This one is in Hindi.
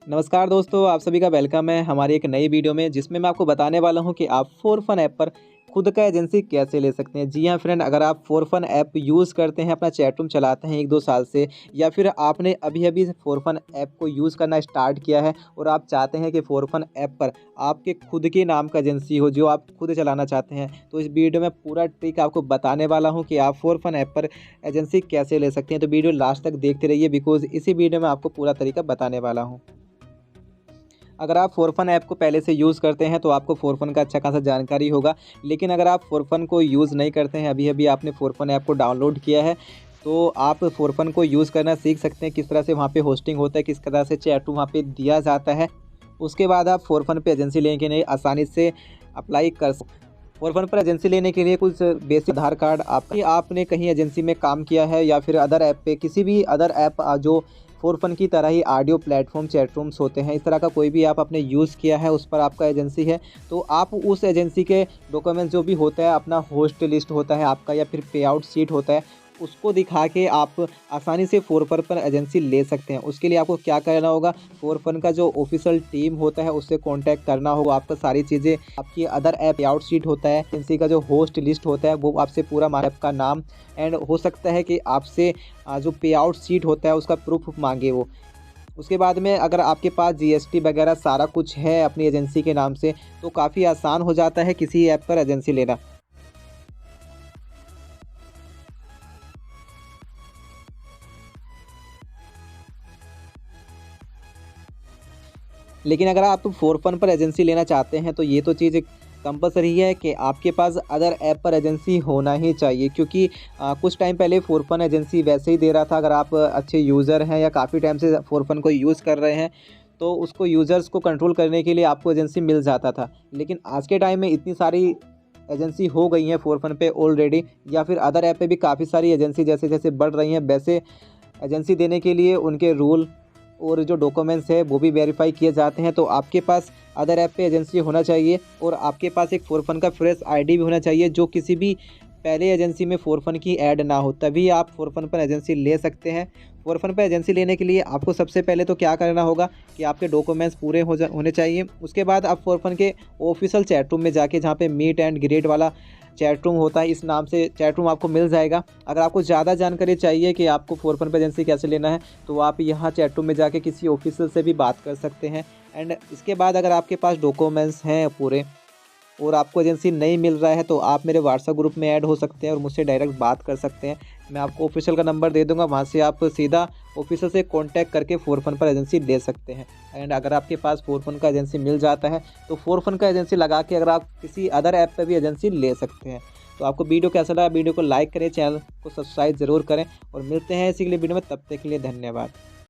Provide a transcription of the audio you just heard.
नमस्कार दोस्तों, आप सभी का वेलकम है हमारी एक नई वीडियो में जिसमें मैं आपको बताने वाला हूं कि आप फ़ोरफन ऐप पर खुद का एजेंसी कैसे ले सकते हैं। जी हाँ फ्रेंड, अगर आप फ़ोरफन ऐप यूज़ करते हैं, अपना चैट रूम चलाते हैं 1-2 साल से, या फिर आपने अभी-अभी फ़ोरफन ऐप को यूज़ करना स्टार्ट किया है और आप चाहते हैं कि फ़ोरफन ऐप पर आपके खुद के नाम का एजेंसी हो जो आप खुद चलाना चाहते हैं, तो इस वीडियो में पूरा ट्रिक आपको बताने वाला हूँ कि आप फ़ोरफन ऐप पर एजेंसी कैसे ले सकते हैं। तो वीडियो लास्ट तक देखते रहिए, बिकॉज़ इसी वीडियो में आपको पूरा तरीका बताने वाला हूँ। अगर आप फ़ोरफन ऐप को पहले से यूज़ करते हैं तो आपको फ़ोरफन का अच्छा खासा जानकारी होगा। लेकिन अगर आप फ़ोरफन को यूज़ नहीं करते हैं, अभी-अभी आपने फ़ोरफन ऐप को डाउनलोड किया है, तो आप फ़ोरफन को यूज़ करना सीख सकते हैं, किस तरह से वहाँ पे होस्टिंग होता है, किस तरह से चैट रूम वहाँ पे दिया जाता है। उसके बाद आप फ़ोरफन पे एजेंसी लेने के लिए आसानी से अप्लाई कर सकते हैं। फ़ोरफन पर एजेंसी लेने के लिए कुछ बेसिक आधार कार्ड आपने कहीं एजेंसी में काम किया है या फिर अदर ऐप पे किसी भी अदर ऐप जो फ़ोरफन की तरह ही ऑडियो प्लेटफ़ॉर्म चैट रूम्स होते हैं, इस तरह का कोई भी ऐप आपने यूज़ किया है, उस पर आपका एजेंसी है, तो आप उस एजेंसी के डॉक्यूमेंट्स जो भी होता है, अपना होस्ट लिस्ट होता है आपका या फिर पे आउट शीट होता है, उसको दिखा के आप आसानी से फ़ोरफन पर एजेंसी ले सकते हैं। उसके लिए आपको क्या करना होगा, फ़ोरफन का जो ऑफ़िशियल टीम होता है उससे कॉन्टैक्ट करना होगा। आपको सारी चीज़ें, आपकी अदर ऐप पे आउट शीट होता है, एजेंसी का जो होस्ट लिस्ट होता है वो आपसे पूरा ऐप का नाम, एंड हो सकता है कि आपसे जो पे आउट शीट होता है उसका प्रूफ़ माँगे वो। उसके बाद में अगर आपके पास जीएसटी वगैरह सारा कुछ है अपनी एजेंसी के नाम से, तो काफ़ी आसान हो जाता है किसी ऐप पर एजेंसी लेना। लेकिन अगर आप फ़ोरफन पर एजेंसी लेना चाहते हैं तो ये तो चीज़ कंपल्सरी है कि आपके पास अदर ऐप पर एजेंसी होना ही चाहिए, क्योंकि कुछ टाइम पहले फ़ोरफन एजेंसी वैसे ही दे रहा था। अगर आप अच्छे यूज़र हैं या काफ़ी टाइम से फ़ोरफन को यूज़ कर रहे हैं, तो उसको यूज़र्स को कंट्रोल करने के लिए आपको एजेंसी मिल जाता था। लेकिन आज के टाइम में इतनी सारी एजेंसी हो गई हैं फ़ोरफन पे ऑलरेडी, या फिर अदर ऐप पे भी काफ़ी सारी एजेंसी जैसे-जैसे बढ़ रही हैं, वैसे एजेंसी देने के लिए उनके रूल और जो डॉक्यूमेंट्स है वो भी वेरीफाई किए जाते हैं। तो आपके पास अदर ऐप पे एजेंसी होना चाहिए और आपके पास एक फ़ोरफन का फ्रेश आईडी भी होना चाहिए जो किसी भी पहले एजेंसी में फ़ोरफन की ऐड ना हो, तभी आप फ़ोरफन पर एजेंसी ले सकते हैं। फ़ोरफन पर एजेंसी लेने के लिए आपको सबसे पहले तो क्या करना होगा कि आपके डॉक्यूमेंट्स पूरे होने चाहिए। उसके बाद आप फ़ोरफन के ऑफ़िशियल चैट रूम में जाके, जहाँ पे मीट एंड ग्रीट वाला चैट रूम होता है, इस नाम से चैट रूम आपको मिल जाएगा। अगर आपको ज़्यादा जानकारी चाहिए कि आपको फ़ोरफन पे एजेंसी कैसे लेना है, तो आप यहाँ चैट रूम में जाके किसी ऑफ़िशियल से भी बात कर सकते हैं। एंड इसके बाद अगर आपके पास डॉक्यूमेंट्स हैं पूरे और आपको एजेंसी नहीं मिल रहा है, तो आप मेरे व्हाट्सएप ग्रुप में ऐड हो सकते हैं और मुझसे डायरेक्ट बात कर सकते हैं। मैं आपको ऑफ़िशियल का नंबर दे दूँगा, वहाँ से आप सीधा ऑफ़िशियल से कॉन्टैक्ट करके फ़ोरफन पर एजेंसी ले सकते हैं। एंड अगर आपके पास फ़ोरफन का एजेंसी मिल जाता है, तो फ़ोरफन का एजेंसी लगा के अगर आप किसी अदर ऐप पे भी एजेंसी ले सकते हैं। तो आपको वीडियो कैसा लगा? वीडियो को लाइक करें, चैनल को सब्सक्राइब ज़रूर करें और मिलते हैं इसी के लिए वीडियो में। तब तक के लिए धन्यवाद।